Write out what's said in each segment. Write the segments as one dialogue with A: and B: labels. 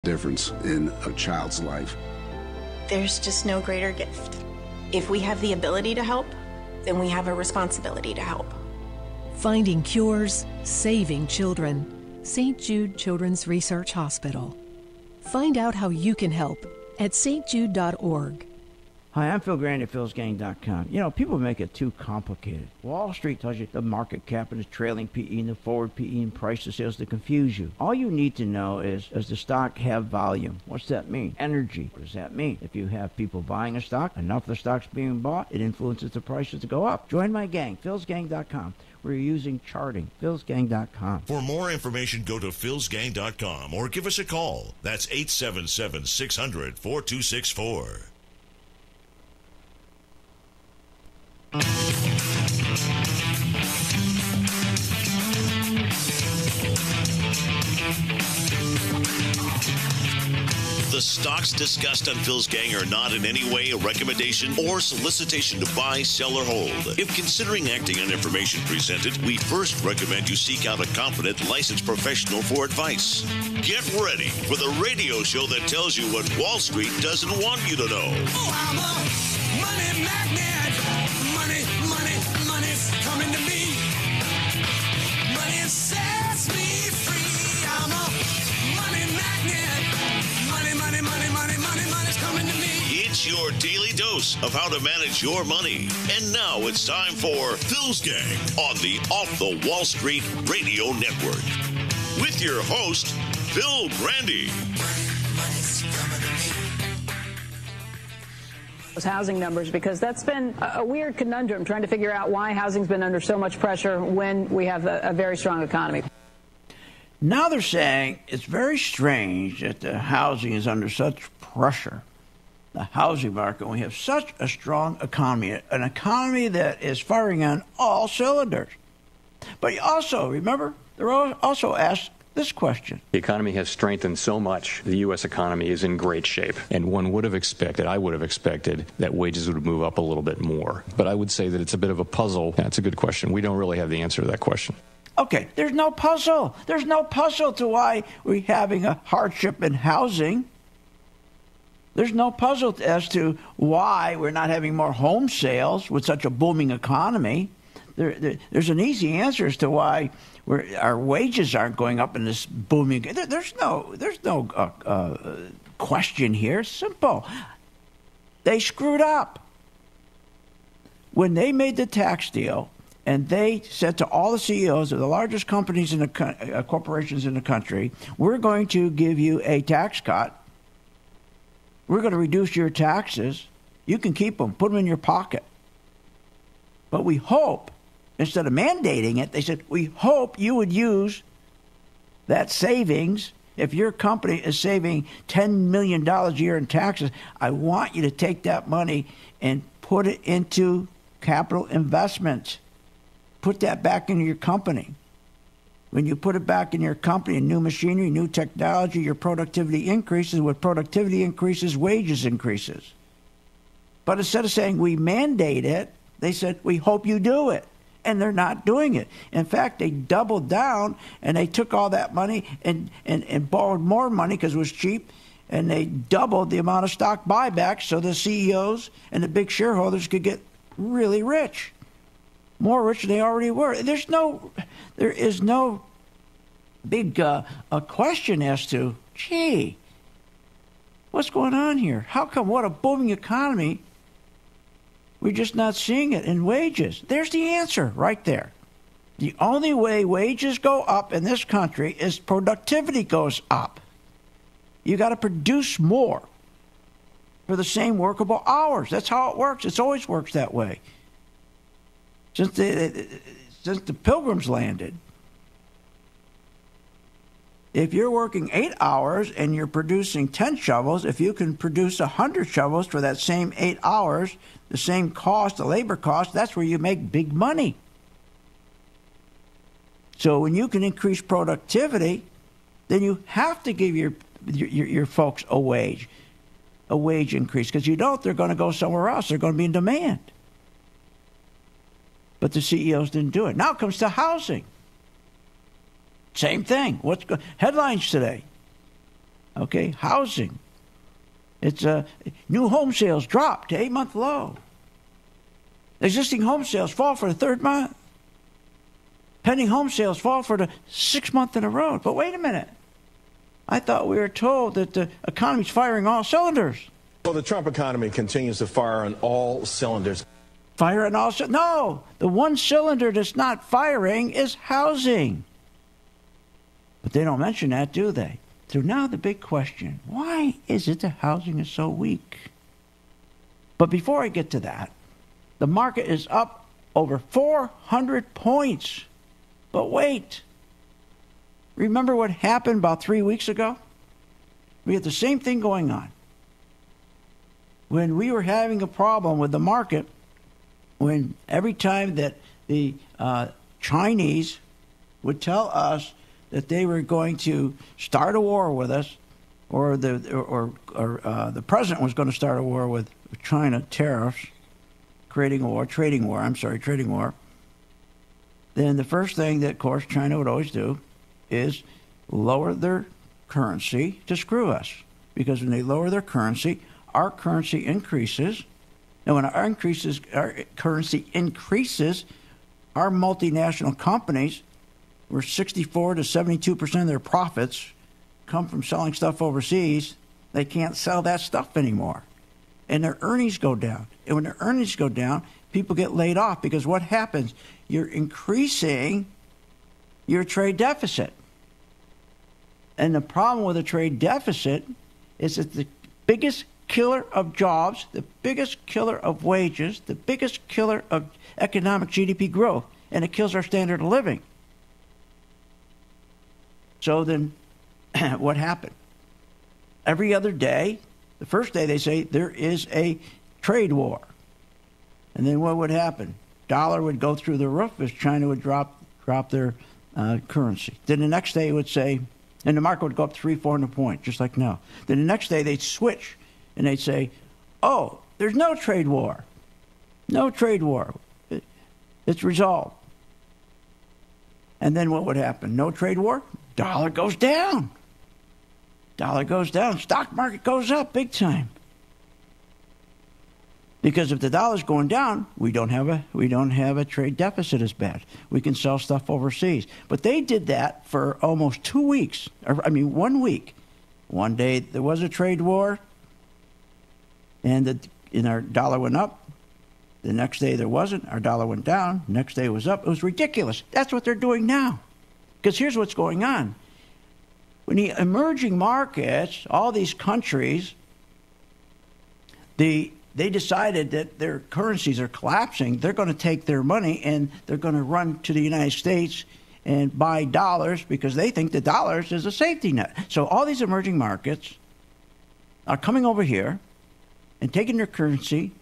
A: difference in a child's life.
B: There's just no greater gift. If we have the ability to help, then we have a responsibility to help.
C: Finding cures, saving children. St. Jude Children's Research Hospital. Find out how you can help at stjude.org.
D: Hi, I'm Phil Grandy at philsgang.com. You know, people make it too complicated. Wall Street tells you the market cap and the trailing PE and the forward PE and price to sales to confuse you. All you need to know is, does the stock have volume? What's that mean? Energy. What does that mean? If you have people buying a stock, enough of the stock's being bought, it influences the prices to go up. Join my gang, philsgang.com. We're using charting, philsgang.com.
E: For more information, go to philsgang.com or give us a call. That's 877-600-4264. The stocks discussed on Phil's Gang are not in any way a recommendation or solicitation to buy, sell, or hold. If considering acting on information presented, we first recommend you seek out a competent, licensed professional for advice. Get ready for the radio show that tells you what Wall Street doesn't want you to know.
F: Oh, I'm a money magnet. Money's coming to me. Money sets me free. I'm a money magnet. Money's coming to me.
E: It's your daily dose of how to manage your money. And now it's time for Phil's Gang on the Off the Wall Street Radio Network. With your host, Phil Grandy.
F: Money's coming to me.
G: Housing numbers, because that's been a weird conundrum trying to figure out why housing's been under so much pressure when we have a very strong economy.
D: Now they're saying it's very strange that the housing is under such pressure, the housing market, when we have such a strong economy, an economy that is firing on all cylinders. But also, remember, they're also asked this question.
H: The economy has strengthened so much. The U.S. economy is in great shape. And one would have expected, I would have expected, that wages would move up a little bit more. But I would say that it's a bit of a puzzle. That's a good question. We don't really have the answer to that question.
D: Okay, there's no puzzle. There's no puzzle to why we're having a hardship in housing. There's no puzzle as to why we're not having more home sales with such a booming economy. There's an easy answer as to why our wages aren't going up in this booming. There's no question here. Simple. They screwed up when they made the tax deal, and they said to all the CEOs of the largest companies in the corporations in the country, "We're going to give you a tax cut. We're going to reduce your taxes. You can keep them. Put them in your pocket. But we hope." Instead of mandating it, they said, "We hope you would use that savings. If your company is saving $10 million a year in taxes, I want you to take that money and put it into capital investments. Put that back into your company. When you put it back in your company, new machinery, new technology, your productivity increases. With productivity increases, wages increases." But instead of saying we mandate it, they said, "We hope you do it." And they're not doing it. In fact, they doubled down, and they took all that money and borrowed more money because it was cheap, and they doubled the amount of stock buybacks so the CEOs and the big shareholders could get really rich, more rich than they already were. There is no big question as to, gee, what's going on here? How come what a booming economy, we're just not seeing it in wages? There's the answer right there. The only way wages go up in this country is productivity goes up. You got to produce more for the same workable hours. That's how it works. It's always works that way. Since the Pilgrims landed. If you're working 8 hours and you're producing 10 shovels, if you can produce 100 shovels for that same 8 hours, the same cost, the labor cost, that's where you make big money. So when you can increase productivity, then you have to give your folks a wage increase. Because you don't, they're going to go somewhere else. They're going to be in demand. But the CEOs didn't do it. Now it comes to housing. Same thing. Headlines today. Okay, housing. It's new home sales drop to 8-month low. Existing home sales fall for the third month. Pending home sales fall for the 6th month in a row. But wait a minute. I thought we were told that the economy's firing all cylinders.
I: Well, the Trump economy continues to fire on all cylinders.
D: Fire on all cylinders? No, the one cylinder that's not firing is housing. But they don't mention that, do they? So now the big question, why is it that housing is so weak? But before I get to that, the market is up over 400 points. But wait, remember what happened about 3 weeks ago? We had the same thing going on. When we were having a problem with the market, when every time that the Chinese would tell us that they were going to start a war with us, or the president was going to start a war with China, tariffs, trading war, then the first thing that, of course, China would always do is lower their currency to screw us. Because when they lower their currency, our currency increases. And when our currency increases, our multinational companies, where 64 to 72% of their profits come from selling stuff overseas, they can't sell that stuff anymore. And their earnings go down. And when their earnings go down, people get laid off because what happens? You're increasing your trade deficit. And the problem with a trade deficit is that the biggest killer of jobs, the biggest killer of wages, the biggest killer of economic GDP growth, and it kills our standard of living. So then what happened? Every other day, the first day they say there is a trade war. And then what would happen? Dollar would go through the roof as China would drop their currency. Then the next day it would say, and the market would go up 300-400 points, just like now. Then the next day they'd switch and they'd say, oh, there's no trade war. No trade war. It's resolved. And then what would happen? No trade war? Dollar goes down. Dollar goes down. Stock market goes up big time. Because if the dollar's going down, we don't have a trade deficit as bad. We can sell stuff overseas. But they did that for almost 2 weeks. 1 week. One day there was a trade war, and our dollar went up. The next day there wasn't. Our dollar went down. Next day it was up. It was ridiculous. That's what they're doing now. Because here's what's going on. When the emerging markets, all these countries, they decided that their currencies are collapsing. They're going to take their money and they're going to run to the United States and buy dollars because they think the dollars is a safety net. So all these emerging markets are coming over here and taking their currency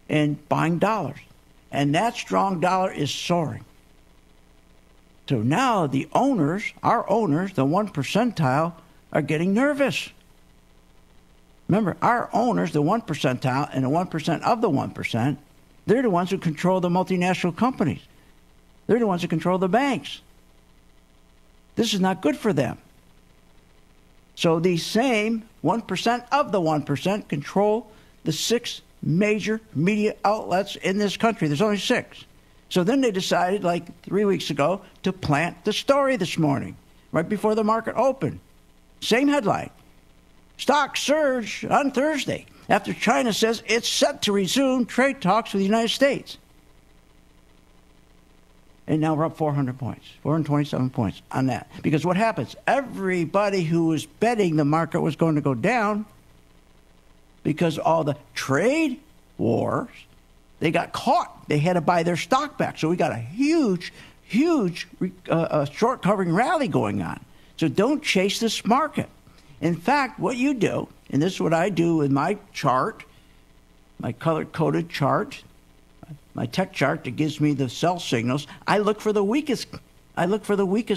D: and buying dollars. And that strong dollar is soaring. So now the owners, our owners, the 1 percentile, are getting nervous. Remember, our owners, the 1 percentile and the 1% of the 1%, they're the ones who control the multinational companies. They're the ones who control the banks. This is not good for them. So these same 1% of the 1% control the 6 major media outlets in this country. There's only 6. So then they decided, like 3 weeks ago, to plant the story this morning, right before the market opened. Same headline. Stocks surge on Thursday after China says it's set to resume trade talks with the United States. And now we're up 400 points, 427 points on that. Because what happens? Everybody who was betting the market was going to go down because all the trade wars, they got caught. They had to buy their stock back. So we got a huge short covering rally going on. So don't chase this market. In fact, what you do, and this is what I do with my chart, my color-coded chart, my tech chart that gives me the sell signals, I look for the weakest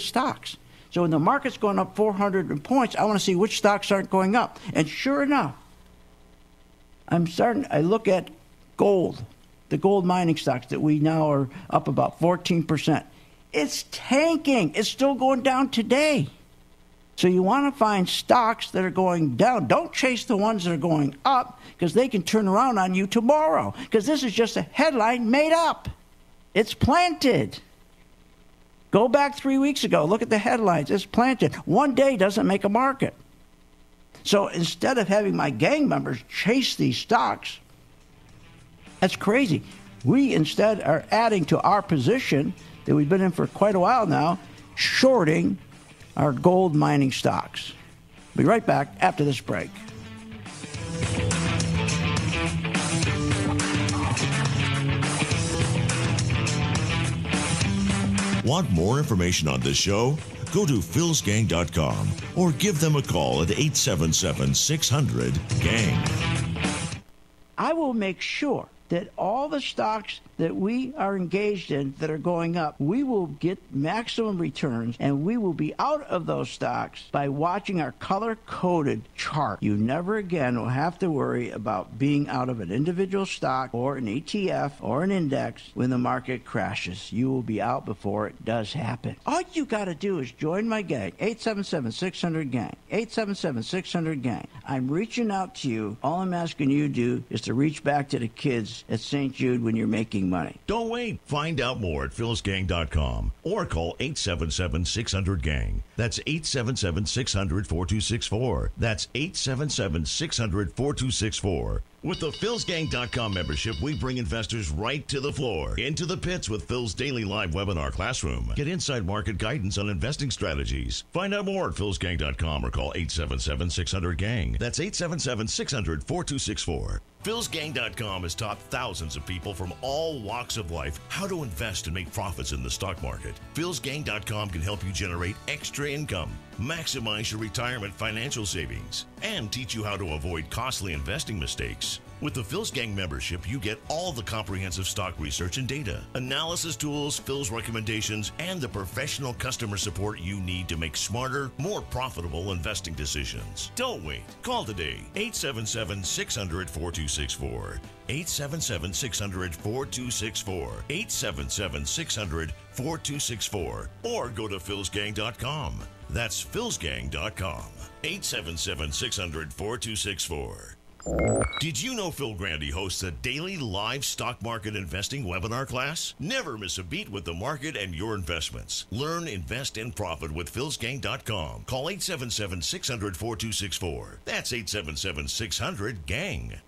D: stocks. So when the market's going up 400 points, I want to see which stocks aren't going up. And sure enough, I look at gold, the gold mining stocks that we now are up about 14%. It's tanking. It's still going down today. So you want to find stocks that are going down. Don't chase the ones that are going up, because they can turn around on you tomorrow, because this is just a headline made up. It's planted. Go back 3 weeks ago. Look at the headlines. It's planted. One day doesn't make a market. So instead of having my gang members chase these stocks, that's crazy. We instead are adding to our position that we've been in for quite a while now, shorting our gold mining stocks. Be right back after this break.
E: Want more information on this show? Go to philsgang.com or give them a call at 877-600-GANG.
D: I will make sure that all the stocks that we are engaged in that are going up, we will get maximum returns, and we will be out of those stocks by watching our color-coded chart. You never again will have to worry about being out of an individual stock or an ETF or an index when the market crashes. You will be out before it does happen. All you got to do is join my gang, 877-600-GANG, 877-600-GANG. I'm reaching out to you. All I'm asking you to do is to reach back to the kids at St. Jude when you're making money.
E: Don't wait. Find out more at philsgang.com or call 877-600-GANG. That's 877-600-4264. That's 877-600-4264. With the philsgang.com membership, we bring investors right to the floor, into the pits with Phil's daily live webinar classroom. Get inside market guidance on investing strategies. Find out more at philsgang.com or call 877-600-GANG. That's 877-600-4264. philsgang.com has taught thousands of people from all walks of life how to invest and make profits in the stock market. philsgang.com can help you generate extra income, maximize your retirement financial savings, and teach you how to avoid costly investing mistakes. With the Phil's Gang membership, you get all the comprehensive stock research and data, analysis tools, Phil's recommendations, and the professional customer support you need to make smarter, more profitable investing decisions. Don't wait. Call today, 877-600-4264. 877-600-4264. 877-600-4264. Or go to philsgang.com. That's philsgang.com. 877-600-4264. Did you know Phil Grandy hosts a daily live stock market investing webinar class? Never miss a beat with the market and your investments. Learn, invest, and profit with philsgang.com. Call 877-600-4264. That's 877-600-GANG.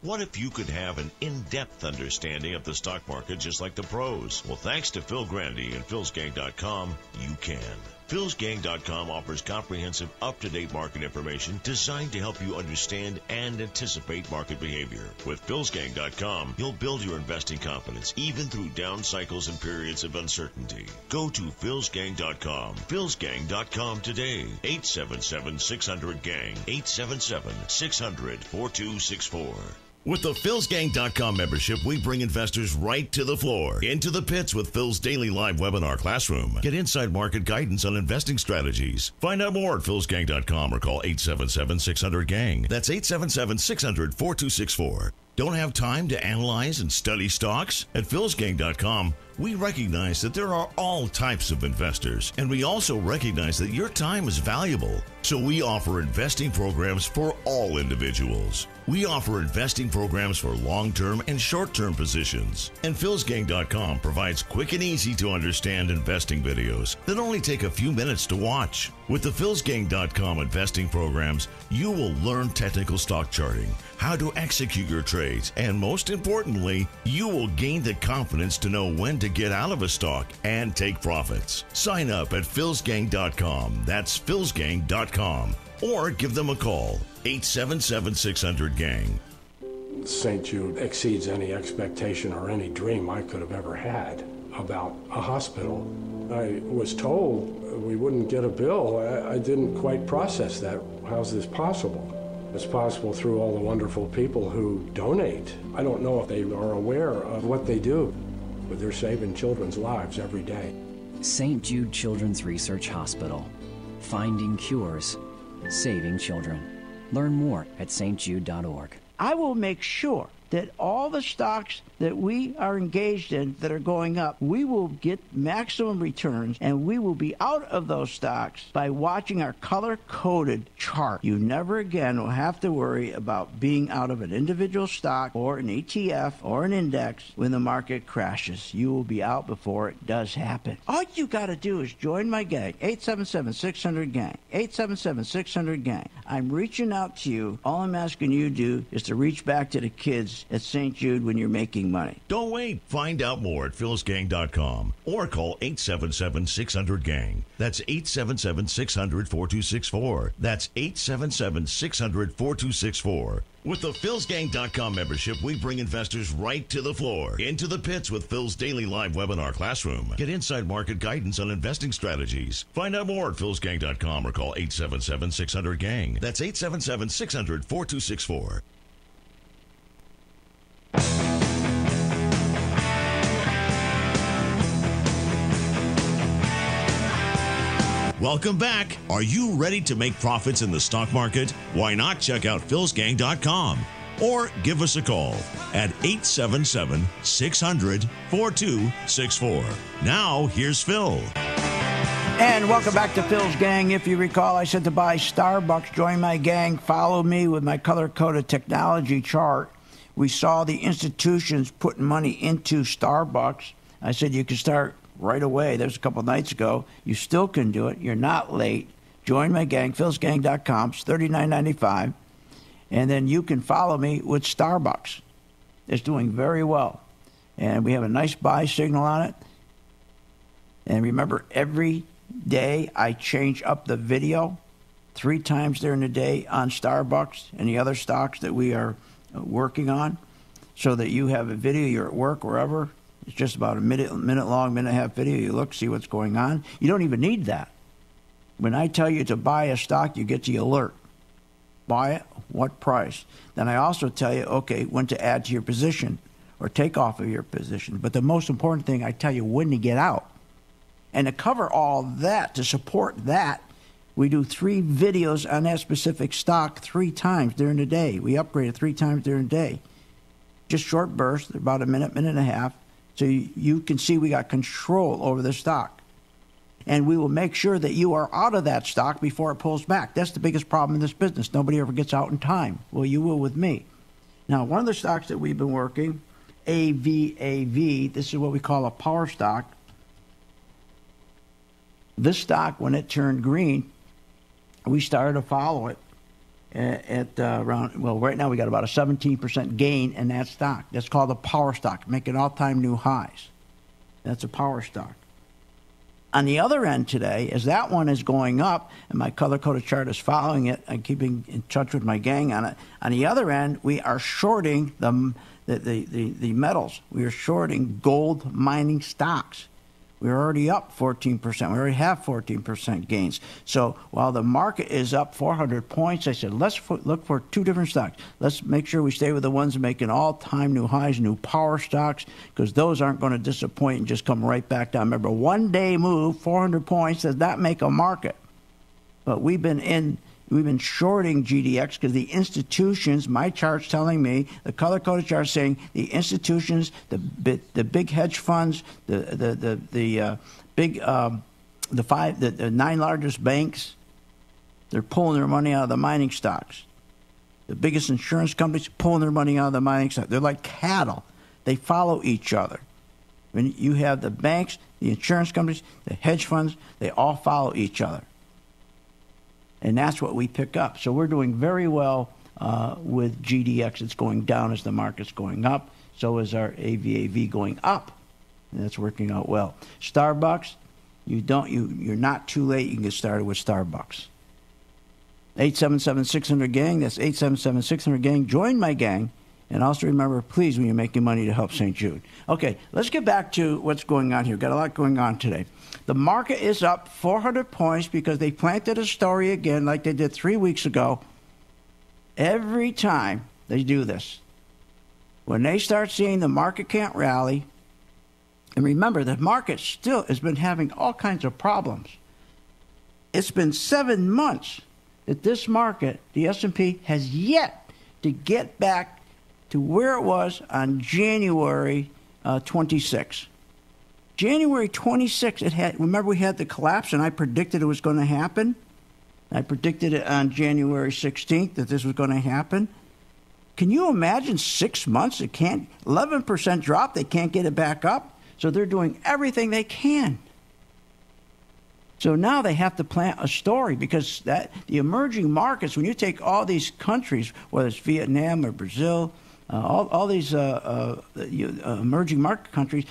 E: What if you could have an in-depth understanding of the stock market just like the pros? Well, thanks to Phil Grandy and philsgang.com, you can. philsgang.com offers comprehensive, up-to-date market information designed to help you understand and anticipate market behavior. With philsgang.com, you'll build your investing confidence even through down cycles and periods of uncertainty. Go to philsgang.com. philsgang.com today. 877-600-GANG. 877-600-4264. With the philsgang.com membership, we bring investors right to the floor, into the pits with Phil's daily live webinar classroom. Get inside market guidance on investing strategies. Find out more at philsgang.com or call 877-600-GANG. That's 877-600-4264. Don't have time to analyze and study stocks? At philsgang.com, we recognize that there are all types of investors, and we also recognize that your time is valuable. So we offer investing programs for all individuals. We offer investing programs for long-term and short-term positions. And philsgang.com provides quick and easy to understand investing videos that only take a few minutes to watch. With the philsgang.com investing programs, you will learn technical stock charting, how to execute your trades, and most importantly, you will gain the confidence to know when to get out of a stock and take profits. Sign up at philsgang.com. That's philsgang.com. Or give them a call, 877-600-GANG.
J: St. Jude exceeds any expectation or any dream I could have ever had about a hospital. I was told we wouldn't get a bill. I didn't quite process that. How's this possible? It's possible through all the wonderful people who donate. I don't know if they are aware of what they do, but they're saving children's lives every day.
K: St. Jude Children's Research Hospital. Finding cures. Saving children. Learn more at stjude.org.
D: I will make sure that all the stocks that we are engaged in that are going up, we will get maximum returns, and we will be out of those stocks by watching our color-coded chart. You never again will have to worry about being out of an individual stock or an ETF or an index when the market crashes. You will be out before it does happen. All you got to do is join my gang, 877-600-GANG, 877-600-GANG. I'm reaching out to you. All I'm asking you to do is to reach back to the kids at St. Jude when you're making money.
E: Don't wait. Find out more at philsgang.com or call 877-600-GANG. That's 877-600-4264. That's 877-600-4264. With the philsgang.com membership, we bring investors right to the floor, into the pits with Phil's daily live webinar classroom. Get inside market guidance on investing strategies. Find out more at philsgang.com or call 877-600-GANG. That's 877-600-4264. Welcome back. Are you ready to make profits in the stock market? Why not check out philsgang.com or give us a call at 877-600-4264. Now, here's Phil.
D: And welcome back to Phil's Gang. If you recall, I said to buy Starbucks. Join my gang. Follow me with my color-coded technology chart. We saw the institutions putting money into Starbucks. I said you could start right away. That was a couple of nights ago. You still can do it. You're not late. Join my gang, philsgang.com. It's $39.95. And then you can follow me with Starbucks. It's doing very well. And we have a nice buy signal on it. And remember, every day I change up the video 3 times during the day on Starbucks and the other stocks that we are working on, so that you have a video, you're at work, wherever. It's just about a minute long, minute and a half video. You look, see what's going on. You don't even need that. When I tell you to buy a stock, you get the alert. Buy it, what price? Then I also tell you, okay, when to add to your position or take off of your position. But the most important thing, I tell you when to get out. And to cover all that, to support that, we do 3 videos on that specific stock 3 times during the day. We upgrade it 3 times during the day. Just short bursts, about a minute, minute and a half. So you can see we got control over the stock. And we will make sure that you are out of that stock before it pulls back. That's the biggest problem in this business. Nobody ever gets out in time. Well, you will with me. Now, one of the stocks that we've been working, AVAV, this is what we call a power stock. This stock, when it turned green, we started to follow it at around, well, right now we got about a 17% gain in that stock. That's called a power stock, making all-time new highs. That's a power stock. On the other end today, as that one is going up, and my color-coded chart is following it, I'm keeping in touch with my gang on it. On the other end, we are shorting the metals. We are shorting gold mining stocks. We're already up 14%. We already have 14% gains. So while the market is up 400 points, I said, let's look for 2 different stocks. Let's make sure we stay with the ones making all-time new highs, new power stocks, because those aren't going to disappoint and just come right back down. Remember, one-day move, 400 points, does not make a market. But we've been shorting GDX because the institutions, my chart's telling me, the color-coded chart saying the institutions, the big hedge funds, the 9 largest banks, they're pulling their money out of the mining stocks. The biggest insurance companies pulling their money out of the mining stocks. They're like cattle. They follow each other. When you have the banks, the insurance companies, the hedge funds, they all follow each other. And that's what we pick up. So we're doing very well with GDX. It's going down as the market's going up. So is our AVAV going up. And that's working out well. Starbucks, you're not too late. You can get started with Starbucks. 877-600-GANG. That's 877-600-GANG. Join my gang. And also remember, please, when you're making money, to help St. Jude. Okay, let's get back to what's going on here. We've got a lot going on today. The market is up 400 points because they planted a story again like they did 3 weeks ago. Every time they do this, when they start seeing the market can't rally, and remember, the market still has been having all kinds of problems. It's been 7 months that this market, the S&P, has yet to get back to where it was on January 26. January 26, remember we had the collapse and I predicted it was going to happen? I predicted it on January 16th that this was going to happen. Can you imagine 6 months? 11% drop, they can't get it back up. So they're doing everything they can. So now they have to plant a story because the emerging markets, when you take all these countries, whether it's Vietnam or Brazil, all these emerging market countries,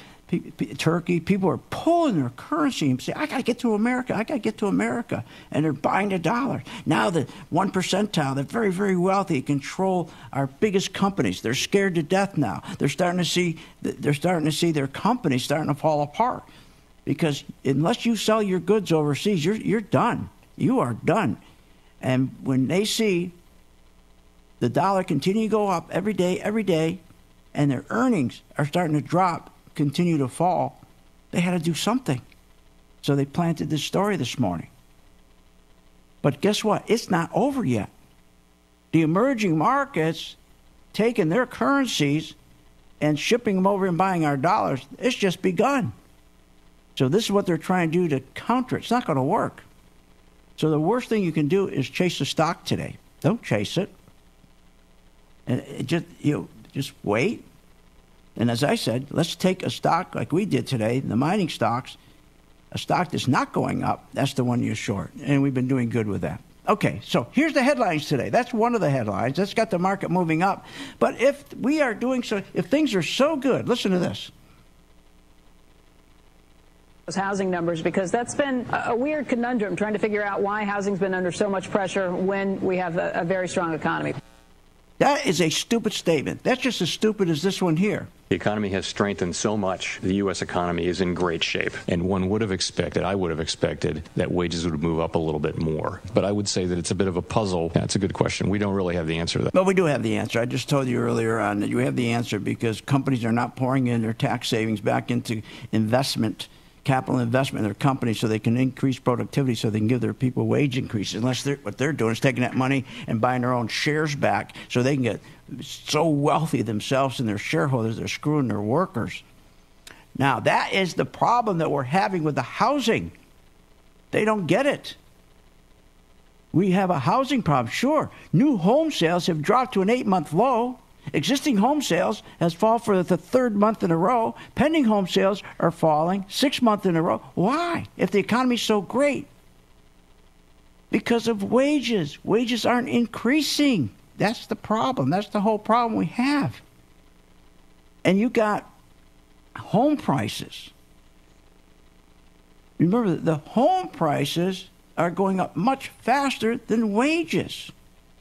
D: Turkey, people are pulling their currency and say, I got to get to America. I got to get to America. And they're buying the dollar. Now the 1 percentile, the very, very wealthy, control our biggest companies. They're scared to death now. They're starting to see their companies starting to fall apart. Because unless you sell your goods overseas, you're done. You are done. And when they see the dollar continue to go up every day, and their earnings are starting to drop, continue to fall, they had to do something. So they planted this story this morning. But guess what? It's not over yet. The emerging markets taking their currencies and shipping them over and buying our dollars, it's just begun. So this is what they're trying to do to counter it. It's not going to work. So the worst thing you can do is chase the stock today. Don't chase it. And just wait. And as I said, let's take a stock like we did today, the mining stocks, a stock that's not going up. That's the one you're short. And we've been doing good with that. Okay, so here's the headlines today. That's one of the headlines. That's got the market moving up. But if we are doing so, if things are so good, listen to this.
G: Housing numbers, because that's been a weird conundrum, trying to figure out why housing's been under so much pressure when we have a very strong economy.
D: That is a stupid statement. That's just as stupid as this one here.
H: The economy has strengthened so much. The U.S. economy is in great shape. And one would have expected, I would have expected, that wages would move up a little bit more. But I would say that it's a bit of a puzzle. That's a good question. We don't really have the answer to that.
D: But we do have the answer. I just told you earlier on that you have the answer because companies are not pouring in their tax savings back into investment, capital investment in their companies so they can increase productivity so they can give their people wage increases. Unless what they're doing is taking that money and buying their own shares back so they can get so wealthy themselves and their shareholders, they're screwing their workers. Now, that is the problem that we're having with the housing. They don't get it. We have a housing problem, sure. New home sales have dropped to an 8-month low. Existing home sales has fallen for the 3rd month in a row. Pending home sales are falling 6 months in a row. Why? If the economy's so great. Because of wages. Wages aren't increasing. That's the problem. That's the whole problem we have. And you got home prices. Remember, the home prices are going up much faster than wages.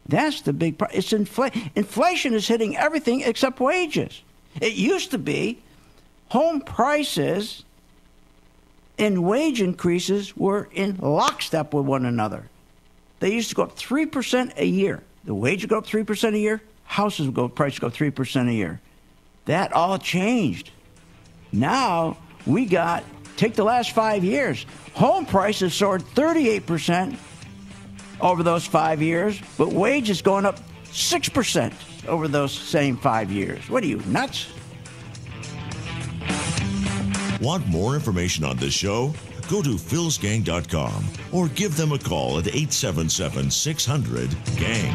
D: That's the big problem. It's inflation is hitting everything except wages. It used to be home prices and wage increases were in lockstep with one another. They used to go up 3% a year. The wage would go up 3% a year. Houses would go, prices go up 3% a year. That all changed. Now we got, take the last 5 years, home prices soared 38% over those 5 years, but wages going up 6% over those same 5 years. What are you, nuts?
E: Want more information on this show? Go to philsgang.com or give them a call at 877-600-GANG.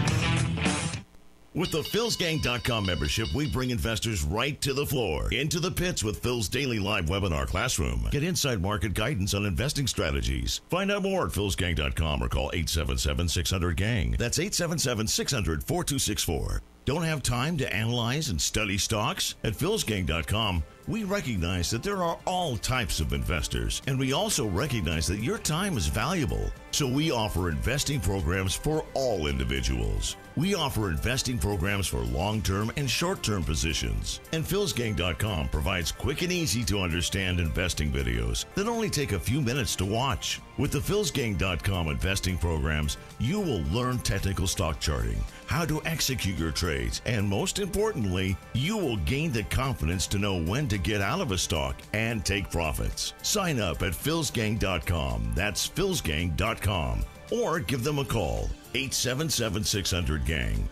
E: With the philsgang.com membership, we bring investors right to the floor, into the pits with Phil's daily live webinar classroom. Get inside market guidance on investing strategies. Find out more at philsgang.com or call 877-600-GANG. That's 877-600-4264. Don't have time to analyze and study stocks? At philsgang.com, we recognize that there are all types of investors, and we also recognize that your time is valuable. So we offer investing programs for all individuals. We offer investing programs for long-term and short-term positions. And philsgang.com provides quick and easy to understand investing videos that only take a few minutes to watch. With the philsgang.com investing programs, you will learn technical stock charting, how to execute your trades, and most importantly, you will gain the confidence to know when to get out of a stock and take profits. Sign up at philsgang.com. That's philsgang.com. Or give them a call, 877-600-GANG.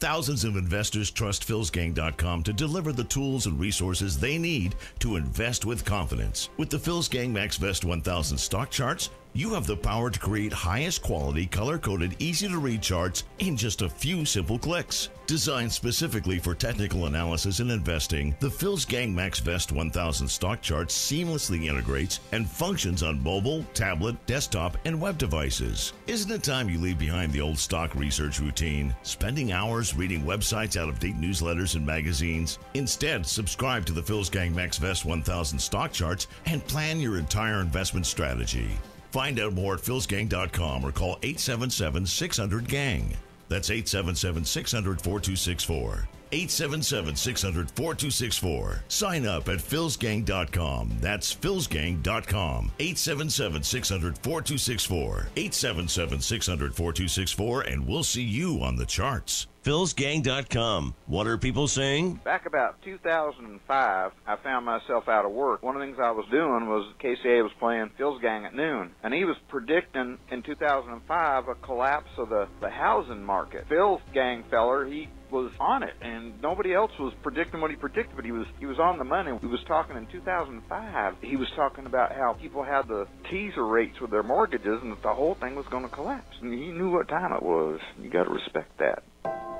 E: Thousands of investors trust philsgang.com to deliver the tools and resources they need to invest with confidence. With the Phil's Gang Max Vest 1000 stock charts, you have the power to create highest quality, color-coded, easy-to-read charts in just a few simple clicks. Designed specifically for technical analysis and investing, the Phil's Gang Max Vest 1000 stock chart seamlessly integrates and functions on mobile, tablet, desktop, and web devices. Isn't it time you leave behind the old stock research routine, spending hours reading websites, out-of-date newsletters, and magazines? Instead, subscribe to the Phil's Gang Max Vest 1000 stock charts and plan your entire investment strategy. Find out more at philsgang.com or call 877-600-GANG. That's 877-600-4264. 877-600-4264. Sign up at philsgang.com. That's philsgang.com. 877-600-4264. 877-600-4264, and we'll see you on the charts.
L: philsgang.com. What are people saying?
M: Back about 2005, I found myself out of work. One of the things I was doing was KCA was playing Phil's Gang at noon, and he was predicting in 2005 a collapse of the housing market. Phil's Gang feller, he was on it, and nobody else was predicting what he predicted, but he was on the money. He was talking in 2005. He was talking about how people had the teaser rates with their mortgages and that the whole thing was going to collapse. And he knew what time it was. You got to respect that.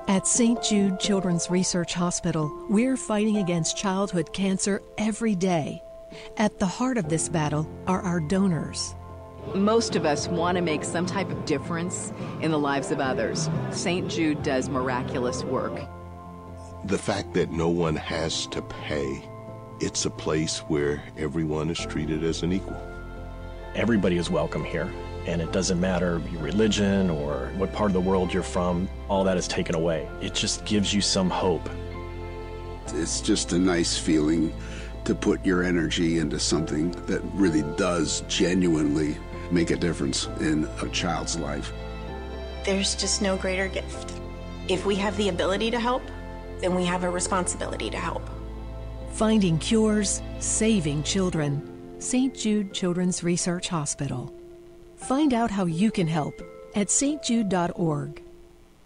C: At St. Jude Children's Research Hospital, we're fighting against childhood cancer every day. At the heart of this battle are our donors.
N: Most of us want to make some type of difference in the lives of others. St. Jude does miraculous work.
A: The fact that no one has to pay, it's a place where everyone is treated as an equal.
O: Everybody is welcome here, and it doesn't matter your religion or what part of the world you're from, all that is taken away. It just gives you some hope.
A: It's just a nice feeling to put your energy into something that really does genuinely make a difference in a child's life.
B: There's just no greater gift. If we have the ability to help, then we have a responsibility to help.
C: Finding cures, saving children. St. Jude Children's Research Hospital. Find out how you can help at stjude.org.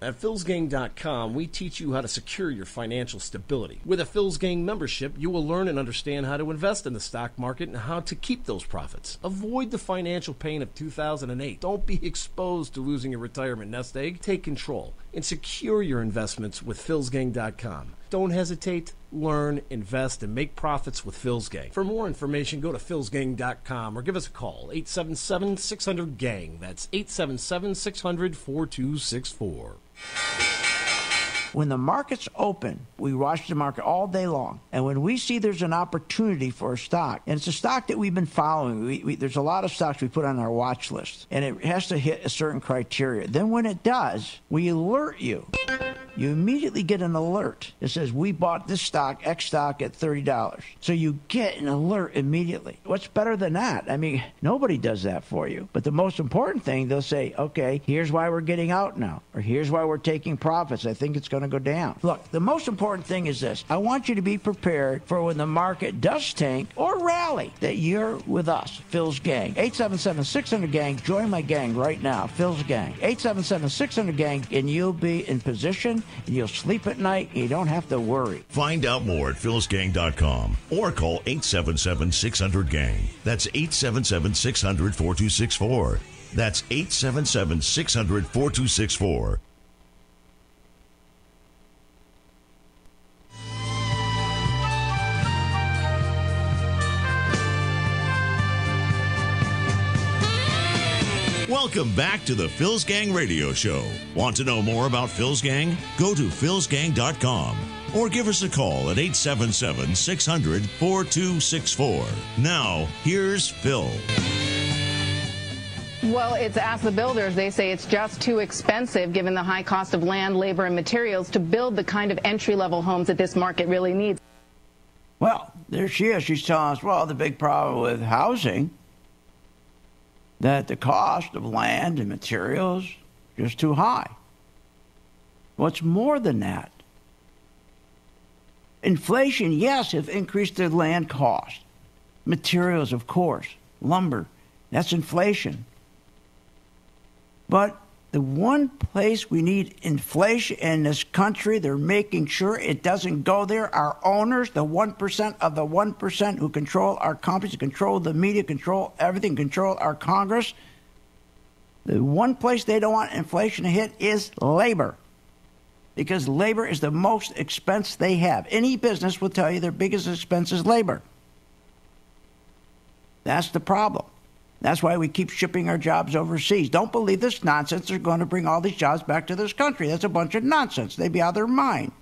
P: At philsgang.com, we teach you how to secure your financial stability. With a Phil's Gang membership, you will learn and understand how to invest in the stock market and how to keep those profits. Avoid the financial pain of 2008. Don't be exposed to losing your retirement nest egg. Take control and secure your investments with philsgang.com. Don't hesitate. Learn, invest, and make profits with Phil's Gang. For more information, go to philsgang.com or give us a call, 877-600-GANG. That's 877-600-4264.
D: When the market's open, we watch the market all day long. And when we see there's an opportunity for a stock, and it's a stock that we've been following, there's a lot of stocks we put on our watch list, and it has to hit a certain criteria. Then when it does, we alert you. You immediately get an alert that says, we bought this stock, X stock, at $30. So you get an alert immediately. What's better than that? I mean, nobody does that for you. But the most important thing, they'll say, okay, here's why we're getting out now, or here's why we're taking profits. I think it's going to go down. Look, the most important thing is this. I want you to be prepared for when the market does tank or rally, that you're with us, Phil's Gang. 877-600-GANG. Join my gang right now, Phil's Gang. 877-600-GANG, and you'll be in position, and you'll sleep at night, and you don't have to worry.
E: Find out more at philsgang.com or call 877-600-GANG. That's 877-600-4264. That's 877-600-4264. Welcome back to the Phil's Gang Radio Show. Want to know more about Phil's Gang? Go to philsgang.com or give us a call at 877-600-4264. Now, here's Phil.
G: Well, it's Ask the Builders. They say it's just too expensive, given the high cost of land, labor, and materials, to build the kind of entry-level homes that this market really needs.
D: Well, there she is. She's telling us, well, the big problem with housing, that the cost of land and materials is just too high. What's more than that? Inflation, yes, have increased the land cost. Materials, of course. Lumber, that's inflation. But The one place we need inflation in this country, they're making sure it doesn't go there. Our owners, the 1% of the 1% who control our companies, control the media, control everything, control our Congress. The one place they don't want inflation to hit is labor, because labor is the most expense they have. Any business will tell you their biggest expense is labor. That's the problem. That's why we keep shipping our jobs overseas. Don't believe this nonsense. They're going to bring all these jobs back to this country. That's a bunch of nonsense. They'd be out of their mind.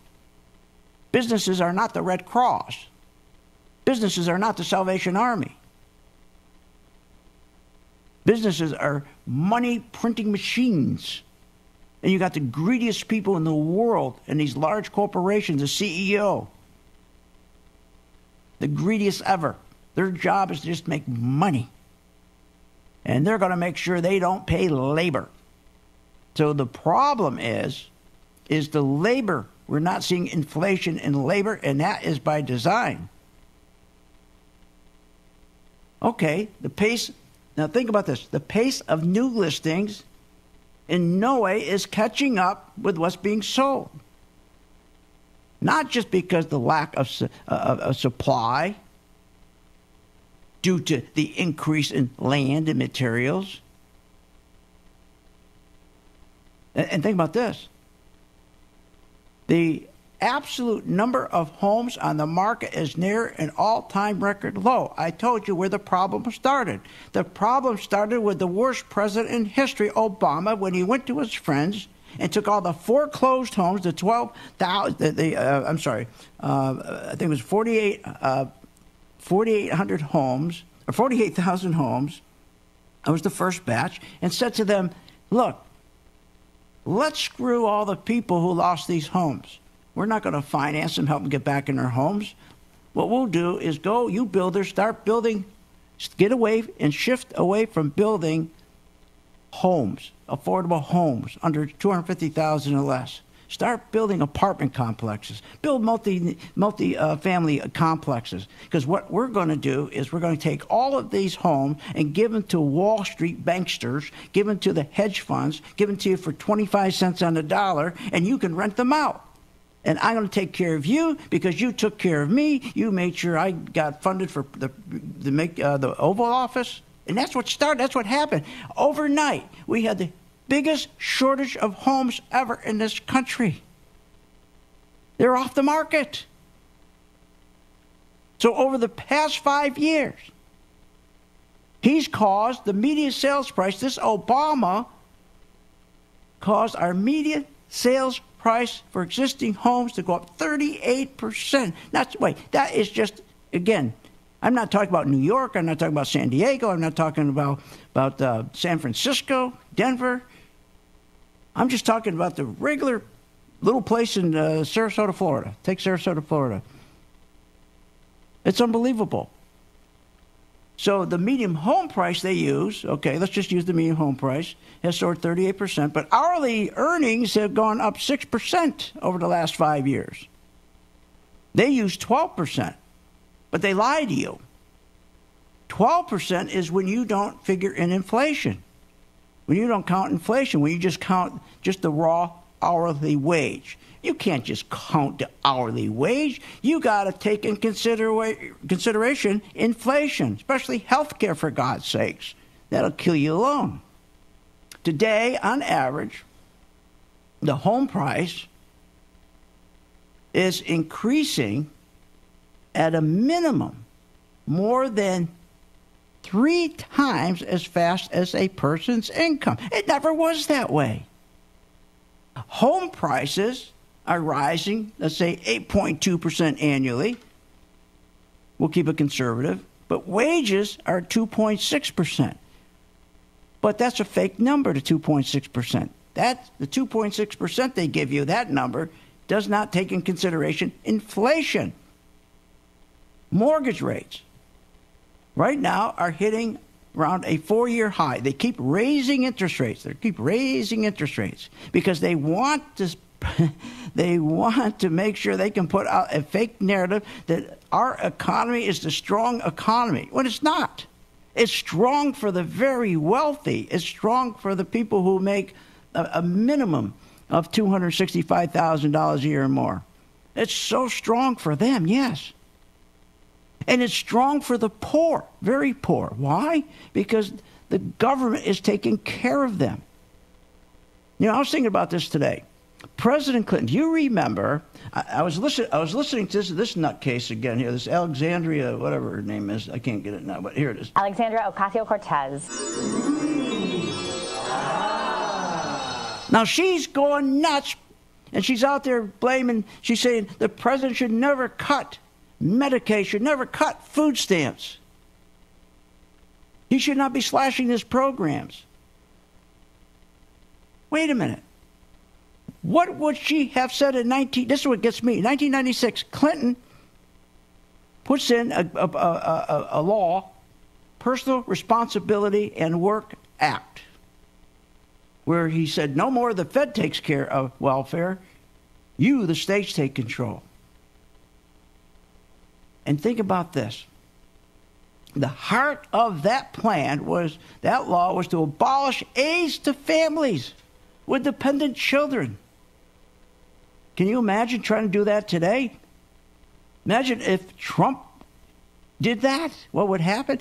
D: Businesses are not the Red Cross. Businesses are not the Salvation Army. Businesses are money printing machines. And you got the greediest people in the world and these large corporations, the CEO. The greediest ever. Their job is to just make money. And they're going to make sure they don't pay labor. So the problem is the labor. We're not seeing inflation in labor, and that is by design. Okay, the pace. Now think about this. The pace of new listings in no way is catching up with what's being sold. Not just because the lack of supply due to the increase in land and materials. And think about this. The absolute number of homes on the market is near an all-time record low. I told you where the problem started. The problem started with the worst president in history, Obama, when he went to his friends and took all the foreclosed homes, the 12,000, I think it was 4,800 homes, or 48,000 homes. That was the first batch, and said to them, look, let's screw all the people who lost these homes. We're not going to finance them, help them get back in their homes. What we'll do is go, you builders, start building, get away and shift away from building homes, affordable homes under $250,000 or less. Start building apartment complexes. Build multi-family complexes. Because what we're going to do is we're going to take all of these homes and give them to Wall Street banksters, give them to the hedge funds, give them to you for 25 cents on the dollar, and you can rent them out. And I'm going to take care of you because you took care of me. You made sure I got funded for the Oval Office. And that's what started. That's what happened. Overnight, we had the biggest shortage of homes ever in this country. They're off the market. So over the past 5 years, he's caused the median sales price, this Obama caused our median sales price for existing homes to go up 38%. That is just, again, I'm not talking about New York. I'm not talking about San Diego. I'm not talking about San Francisco, Denver. I'm just talking about the regular little place in Sarasota, Florida. Take Sarasota, Florida. It's unbelievable. So the median home price they use, okay, let's just use the median home price, has soared 38%, but hourly earnings have gone up 6% over the last 5 years. They use 12%, but they lie to you. 12% is when you don't figure in inflation. When you don't count inflation, when you just count just the raw hourly wage. You can't just count the hourly wage. You got to take in consideration inflation, especially health care, for God's sakes. That'll kill you alone. Today, on average, the home price is increasing at a minimum more than 3 times as fast as a person's income. It never was that way. Home prices are rising, let's say 8.2% annually. We'll keep it conservative. But wages are 2.6%. But that's a fake number, to 2.6%. That's the 2.6% they give you, that number does not take in consideration inflation. Mortgage rates right now are hitting around a 4-year high. They keep raising interest rates. They keep raising interest rates because they want to make sure they can put out a fake narrative that our economy is the strong economy, when it's not. It's strong for the very wealthy. It's strong for the people who make a minimum of $265,000 a year or more. It's so strong for them, yes. And it's strong for the poor, very poor. Why? Because the government is taking care of them. You know, I was thinking about this today. President Clinton, do you remember, I was listening to this nutcase again here, this Alexandria, whatever her name is. I can't get it now, but here it is.
Q: Alexandria Ocasio-Cortez.
D: Now she's going nuts, and she's out there blaming, she's saying the president should never cut Medicaid, should never cut food stamps. He should not be slashing his programs. Wait a minute. What would she have said in this is what gets me. 1996, Clinton puts in a law, Personal Responsibility and Work Act, where he said no more the Fed takes care of welfare. You, the states, take control. And think about this. The heart of that plan was, that law was to abolish aids to families with dependent children. Can you imagine trying to do that today? Imagine if Trump did that. What would happen?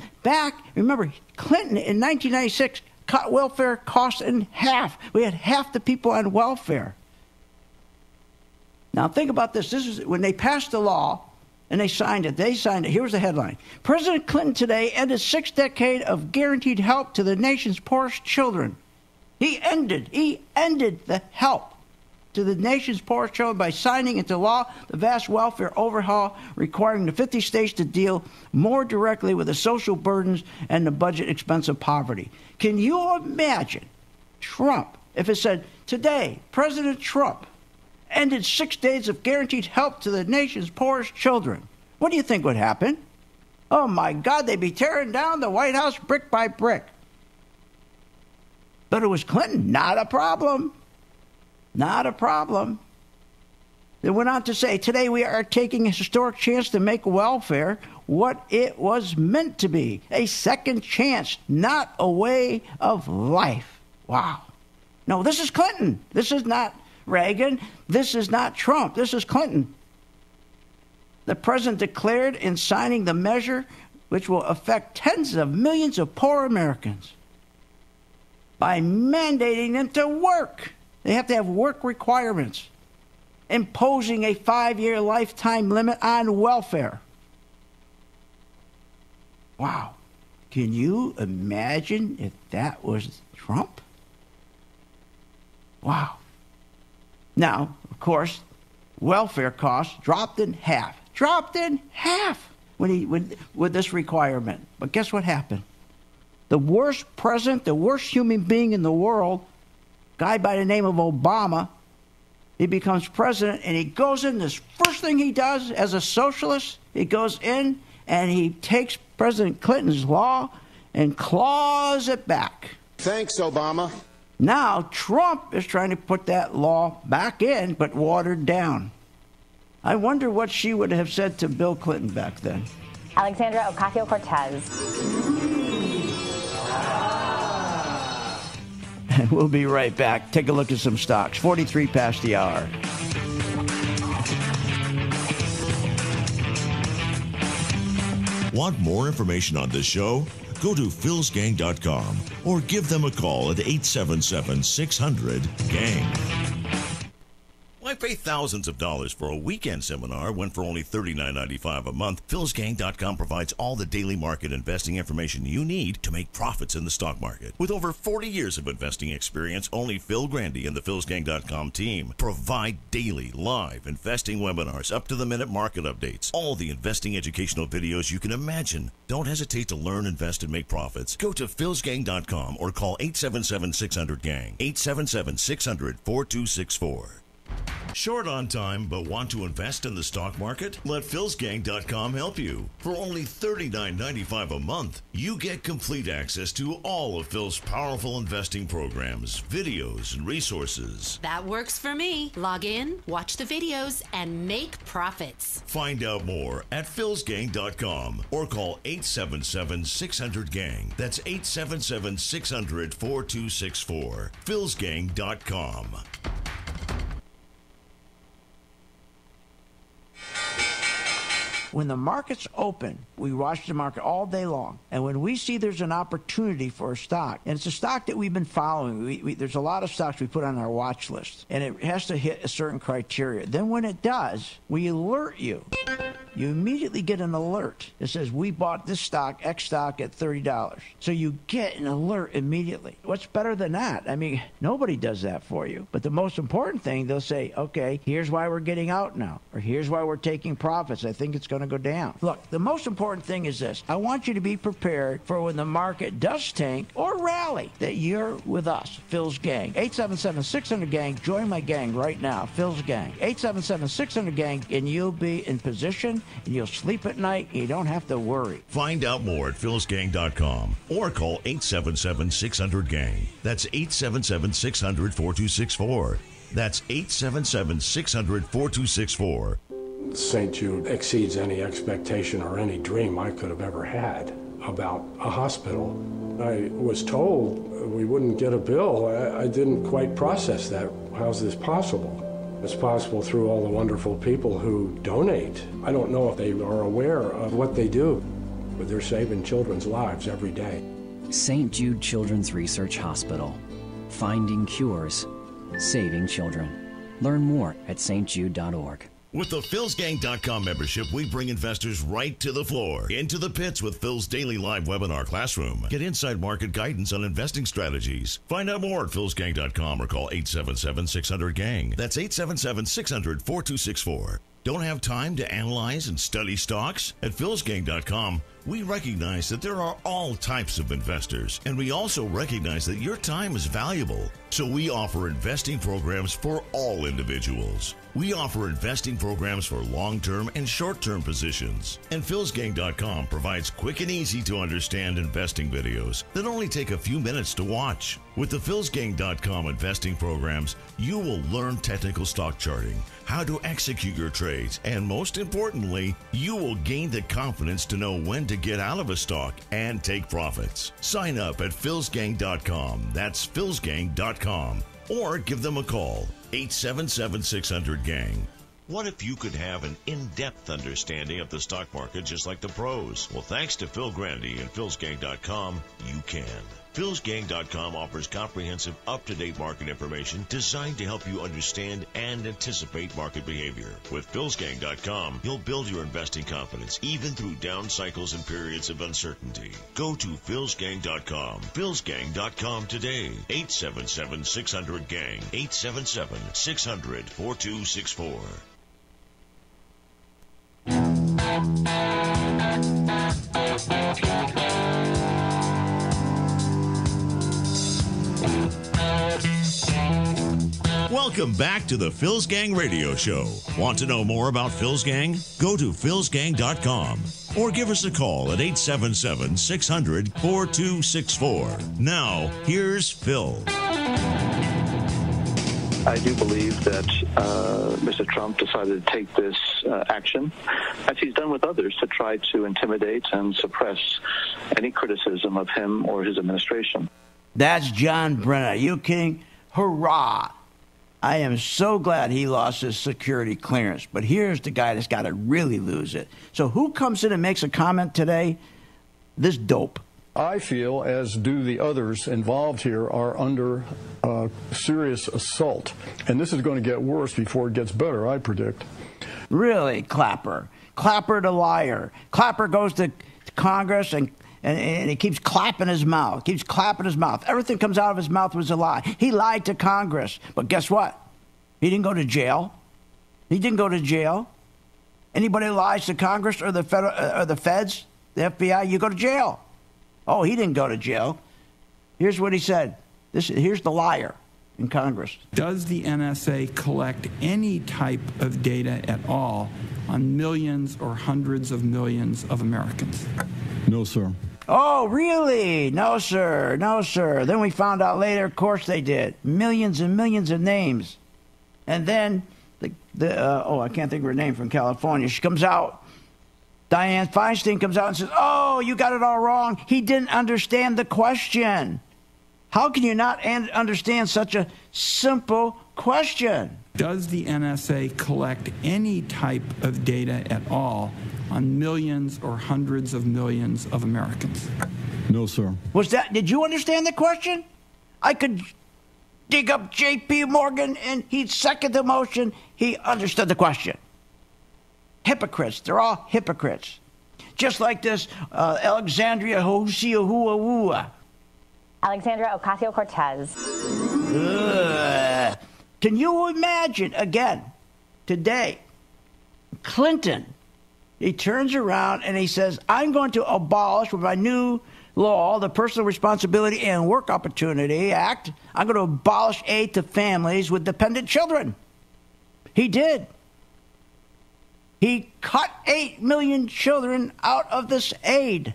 D: Remember, Clinton in 1996 cut welfare costs in half. We had half the people on welfare. Now think about this. This is when they passed the law and they signed it. Here's the headline. President Clinton today ended 6 decades of guaranteed help to the nation's poorest children. He ended the help to the nation's poorest children by signing into law the vast welfare overhaul requiring the 50 states to deal more directly with the social burdens and the budget expense of poverty. Can you imagine Trump, if it said, today, President Trump ended 6 days of guaranteed help to the nation's poorest children? What do you think would happen? Oh, my God, they'd be tearing down the White House brick by brick. But it was Clinton. Not a problem. Not a problem. They went on to say, today we are taking a historic chance to make welfare what it was meant to be, a second chance, not a way of life. Wow. No, this is Clinton. This is not Reagan. This is not Trump. This is Clinton. The president declared in signing the measure, which will affect tens of millions of poor Americans, by mandating them to work. They have to have work requirements, imposing a 5-year lifetime limit on welfare. Wow. Can you imagine if that was Trump? Wow. Now, of course, welfare costs dropped in half. Dropped in half with this requirement. But guess what happened? The worst president, the worst human being in the world, guy by the name of Obama, he becomes president, and he goes in, this first thing he does as a socialist, he goes in and he takes President Clinton's law and claws it back.
R: Thanks, Obama.
D: Now Trump is trying to put that law back in, but watered down. I wonder what she would have said to Bill Clinton back then.
Q: Alexandria Ocasio-Cortez.
D: And we'll be right back. Take a look at some stocks. 43 past the hour.
E: Want more information on this show? Go to philsgang.com or give them a call at 877-600-GANG. Why pay thousands of dollars for a weekend seminar when for only $39.95 a month? philsgang.com provides all the daily market investing information you need to make profits in the stock market. With over 40 years of investing experience, only Phil Grandy and the philsgang.com team provide daily live investing webinars, up-to-the-minute market updates, all the investing educational videos you can imagine. Don't hesitate to learn, invest, and make profits. Go to philsgang.com or call 877-600-GANG, 877-600-4264. Short on time but want to invest in the stock market? Let philsgang.com help you. For only $39.95 a month, you get complete access to all of Phil's powerful investing programs, videos, and resources.
R: That works for me. Log in, watch the videos, and make profits.
E: Find out more at philsgang.com or call 877-600-GANG. That's 877-600-4264. philsgang.com.
D: When the market's open, we watch the market all day long. And when we see there's an opportunity for a stock, and it's a stock that we've been following, there's a lot of stocks we put on our watch list, and it has to hit a certain criteria. Then when it does, we alert you. You immediately get an alert that says, we bought this stock, X stock, at $30. So you get an alert immediately. What's better than that? I mean, nobody does that for you. But the most important thing, they'll say, okay, here's why we're getting out now, or here's why we're taking profits. I think it's going to go down. Look, the most important thing is this. I want you to be prepared for when the market does tank or rally, that you're with us, Phil's Gang. 877-600-GANG. Join my gang right now, Phil's Gang. 877-600-GANG, and you'll be in position, and you'll sleep at night, and you don't have to worry.
E: Find out more at philsgang.com or call 877-600-GANG. That's 877-600-4264. That's 877-600-4264.
J: St. Jude exceeds any expectation or any dream I could have ever had about a hospital. I was told we wouldn't get a bill. I didn't quite process that. How's this possible? It's possible through all the wonderful people who donate. I don't know if they are aware of what they do, but they're saving children's lives every day.
K: St. Jude Children's Research Hospital. Finding cures, saving children. Learn more at stjude.org.
E: With the philsgang.com membership, we bring investors right to the floor, into the pits with Phil's daily live webinar classroom. Get inside market guidance on investing strategies. Find out more at philsgang.com or call 877-600-GANG. That's 877-600-4264. Don't have time to analyze and study stocks? At philsgang.com, we recognize that there are all types of investors, and we also recognize that your time is valuable. So we offer investing programs for all individuals. We offer investing programs for long-term and short-term positions. And philsgang.com provides quick and easy to understand investing videos that only take a few minutes to watch. With the philsgang.com investing programs, you will learn technical stock charting, how to execute your trades, and most importantly, you will gain the confidence to know when to get out of a stock and take profits. Sign up at philsgang.com. That's philsgang.com. Or give them a call, 877-600-GANG. What if you could have an in-depth understanding of the stock market just like the pros? Well, thanks to Phil Grandy and philsgang.com, you can. philsgang.com offers comprehensive, up-to-date market information designed to help you understand and anticipate market behavior. With philsgang.com, you'll build your investing confidence even through down cycles and periods of uncertainty. Go to philsgang.com. philsgang.com today. 877-600-GANG. 877-600-4264. Welcome back to the Phil's Gang Radio Show. Want to know more about Phil's Gang? Go to philsgang.com or give us a call at 877-600-4264. Now, here's Phil.
S: I do believe that Mr. Trump decided to take this action, as he's done with others, to try to intimidate and suppress any criticism of him or his administration.
D: That's John Brennan. Are you kidding? Hurrah! I am so glad he lost his security clearance. But here's the guy that's got to really lose it. So who comes in and makes a comment today? This dope.
T: I feel, as do the others involved here, are under serious assault. And this is going to get worse before it gets better, I predict.
D: Really, Clapper? Clapper the liar. Clapper goes to Congress and he keeps clapping his mouth, Everything comes out of his mouth was a lie. He lied to Congress. But guess what? He didn't go to jail. Anybody who lies to Congress or the feds, the FBI, you go to jail. Oh, he didn't go to jail. Here's what he said. Here's the liar. in Congress.
U: Does the NSA collect any type of data at all on millions or hundreds of millions of Americans?
T: No, sir.
D: Oh, really? No, sir. No, sir. Then we found out later, of course they did. Millions and millions of names. And then, I can't think of her name, from California. She comes out. Dianne Feinstein comes out and says, oh, you got it all wrong. He didn't understand the question. How can you not understand such a simple question?
U: Does the NSA collect any type of data at all on millions or hundreds of millions of Americans?
T: No, sir.
D: Did you understand the question? I could dig up J.P. Morgan and he'd second the motion. He understood the question. Hypocrites. They're all hypocrites. Just like this Alexandria Ocasio-Cortez.
Q: Alexandria Ocasio-Cortez.
D: Can you imagine, again, today, Clinton, he turns around and he says, I'm going to abolish with my new law, the Personal Responsibility and Work Opportunity Act. I'm going to abolish aid to families with dependent children. He did. He cut 8 million children out of this aid.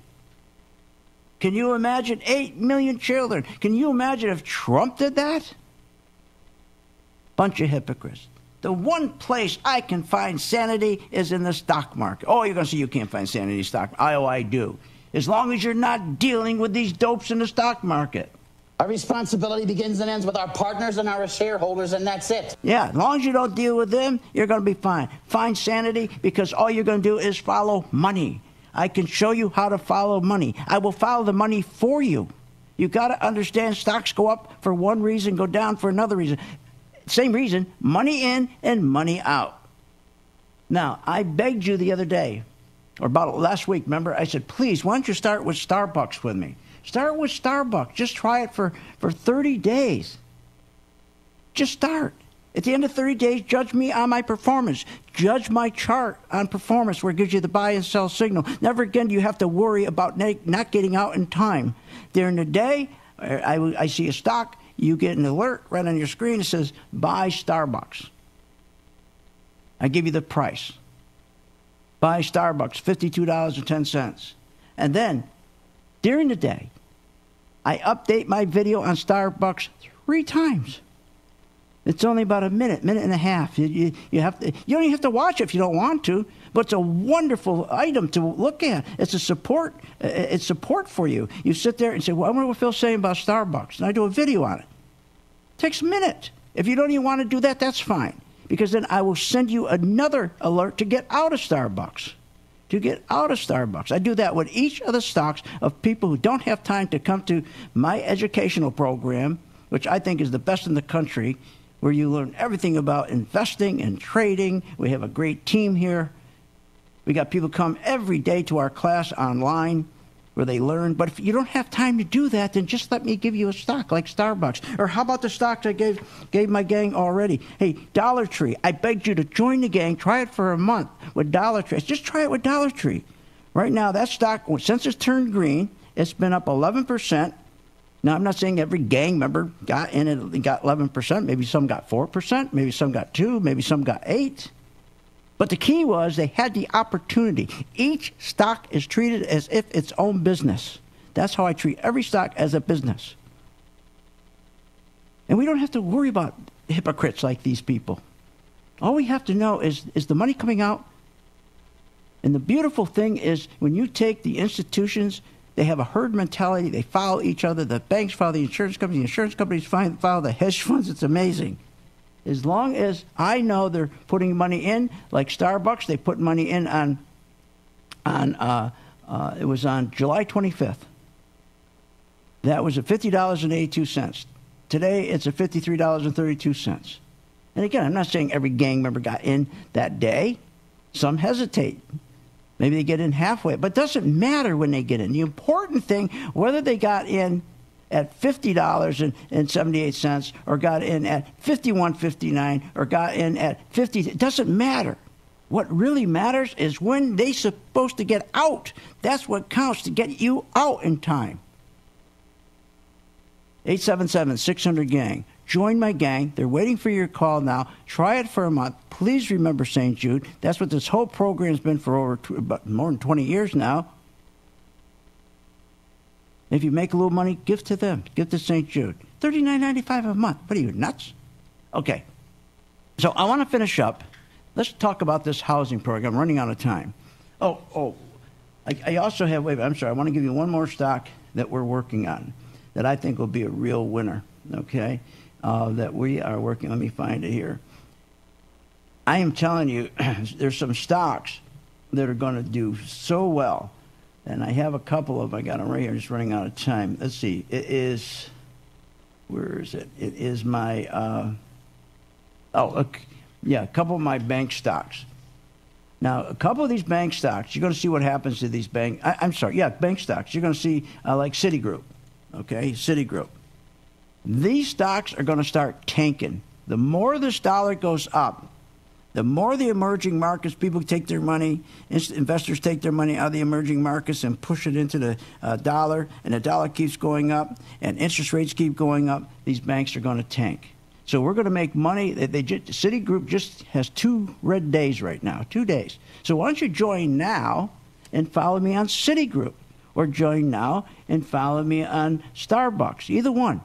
D: Can you imagine 8 million children? Can you imagine if Trump did that? Bunch of hypocrites. The one place I can find sanity is in the stock market. Oh, you're going to say you can't find sanity in the stock market. Oh, I do. As long as you're not dealing with these dopes in the stock market.
V: Our responsibility begins and ends with our partners and our shareholders, and that's it.
D: Yeah, as long as you don't deal with them, you're going to be fine. Find sanity, because all you're going to do is follow money. I can show you how to follow money. I will follow the money for you. You got to understand stocks go up for one reason, go down for another reason. Same reason, money in and money out. Now, I begged you the other day, or about last week, remember? I said, please, why don't you start with Starbucks with me? Start with Starbucks. Just try it for 30 days. Just start. At the end of 30 days, judge me on my performance. Judge my chart on performance where it gives you the buy and sell signal. Never again do you have to worry about not getting out in time. During the day, I see a stock. You get an alert right on your screen that says, buy Starbucks. I give you the price. Buy Starbucks, $52.10. And then, during the day, I update my video on Starbucks 3 times. It's only about a minute and a half. You don't even have to watch it if you don't want to, but it's a wonderful item to look at. It's a support. It's support for you. You sit there and say, well, I wonder what Phil's saying about Starbucks, and I do a video on it. It takes a minute. If you don't even want to do that, that's fine, because then I will send you another alert to get out of Starbucks. To get out of Starbucks. I do that with each of the stocks of people who don't have time to come to my educational program, which I think is the best in the country, where you learn everything about investing and trading. We have a great team here. We got people come every day to our class online where they learn. But if you don't have time to do that, then just let me give you a stock like Starbucks. Or how about the stocks I gave my gang already? Hey, Dollar Tree. I begged you to join the gang. Try it for a month with Dollar Tree. Just try it with Dollar Tree. Right now, that stock, since it's turned green, it's been up 11%. Now, I'm not saying every gang member got in it and got 11%. Maybe some got 4%. Maybe some got 2%. Maybe some got 8%. But the key was they had the opportunity. Each stock is treated as if its own business. That's how I treat every stock, as a business. And we don't have to worry about hypocrites like these people. All we have to know is the money coming out? And the beautiful thing is when you take the institutions, they have a herd mentality. They follow each other. The banks follow the insurance companies follow the hedge funds. It's amazing. As long as I know they're putting money in, like Starbucks, they put money in it was on July 25th. That was at $50.82. Today, it's at $53.32. And again, I'm not saying every gang member got in that day. Some hesitate. Maybe they get in halfway. But it doesn't matter when they get in. The important thing, whether they got in at $50.78 or got in at $51.59 or got in at $50, it doesn't matter. What really matters is when they're supposed to get out. That's what counts, to get you out in time. 877-600-GANG. Join my gang. They're waiting for your call now. Try it for a month. Please remember St. Jude. That's what this whole program has been for about more than 20 years now. If you make a little money, give to them. Give to St. Jude. $39.95 a month. What are you, nuts? Okay. So I want to finish up. Let's talk about this housing program. I'm running out of time. I also have, I'm sorry, I want to give you one more stock that we're working on that I think will be a real winner, okay, that we are working. Let me find it here. I am telling you, there's some stocks that are going to do so well, and I have a couple of them. I got them right here. I'm just running out of time. Let's see. It is, where is it? It is my, a couple of my bank stocks. Now, a couple of these bank stocks, you're going to see what happens to these bank stocks. You're going to see like Citigroup, okay, Citigroup. These stocks are going to start tanking. The more this dollar goes up, the more the emerging markets, people take their money, investors take their money out of the emerging markets and push it into the dollar, and the dollar keeps going up, and interest rates keep going up, these banks are going to tank. So we're going to make money. Citigroup just has 2 red days right now, 2 days. So why don't you join now and follow me on Citigroup, or join now and follow me on Starbucks, either one.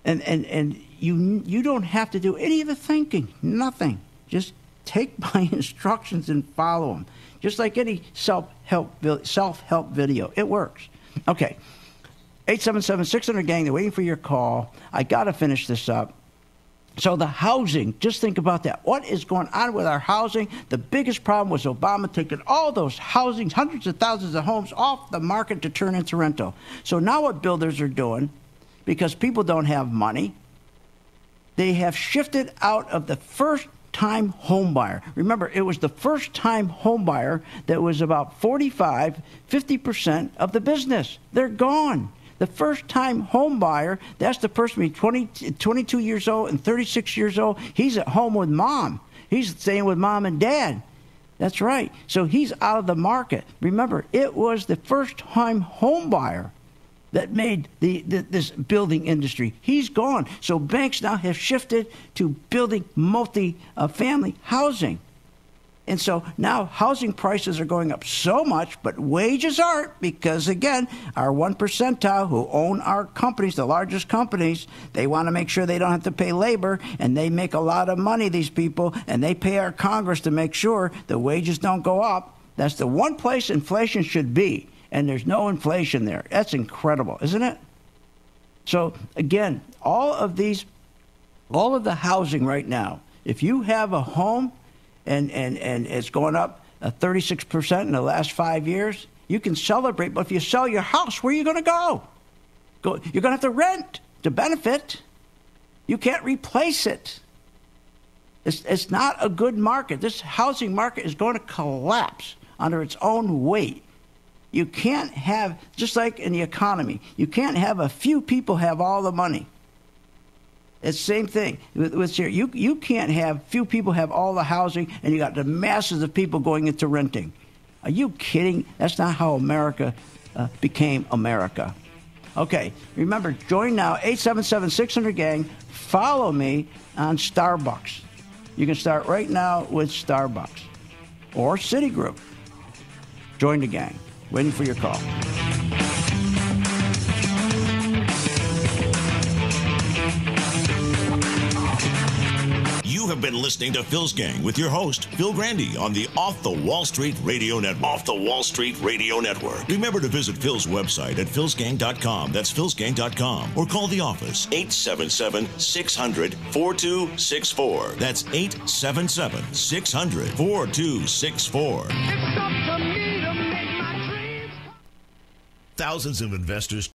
D: And you don't have to do any of the thinking, nothing. Just take my instructions and follow them, just like any self-help video. It works. Okay. 877-600-GANG, they're waiting for your call. I got to finish this up. So the housing, just think about that. What is going on with our housing? The biggest problem was Obama taking all those housings, hundreds of thousands of homes off the market to turn into rental. So now what builders are doing, because people don't have money, they have shifted out of the first-time home buyer. Remember, it was the first-time home buyer that was about 50% of the business. They're gone. The first-time home buyer, that's the person between 22 years old and 36 years old. He's at home with mom. He's staying with mom and dad. That's right. So he's out of the market. Remember, it was the first-time home buyer that made this building industry. He's gone. So banks now have shifted to building multi-family housing. And so now housing prices are going up so much, but wages aren't, because, again, our 1 percentile who own our companies, the largest companies, they want to make sure they don't have to pay labor, and they make a lot of money, these people, and they pay our Congress to make sure the wages don't go up. That's the one place inflation should be, and there's no inflation there. That's incredible, isn't it? So, again, all of the housing right now, if you have a home, and it's going up 36% in the last 5 years, you can celebrate. But if you sell your house, where are you going to go? You're going to have to rent to benefit. You can't replace it. It's not a good market. This housing market is going to collapse under its own weight. You can't have, just like in the economy, you can't have a few people have all the money. It's the same thing with here. You can't have few people have all the housing, and you got the masses of people going into renting. Are you kidding? That's not how America became America. Okay, remember, join now, 877-600-GANG. Follow me on Starbucks. You can start right now with Starbucks or Citigroup. Join the gang. Waiting for your call.
E: You have been listening to Phil's Gang with your host, Phil Grandy, on the Off the Wall Street Radio Network. Off the Wall Street Radio Network. Remember to visit Phil's website at philsgang.com. That's philsgang.com. Or call the office, 877-600-4264. That's 877-600-4264. Thousands of investors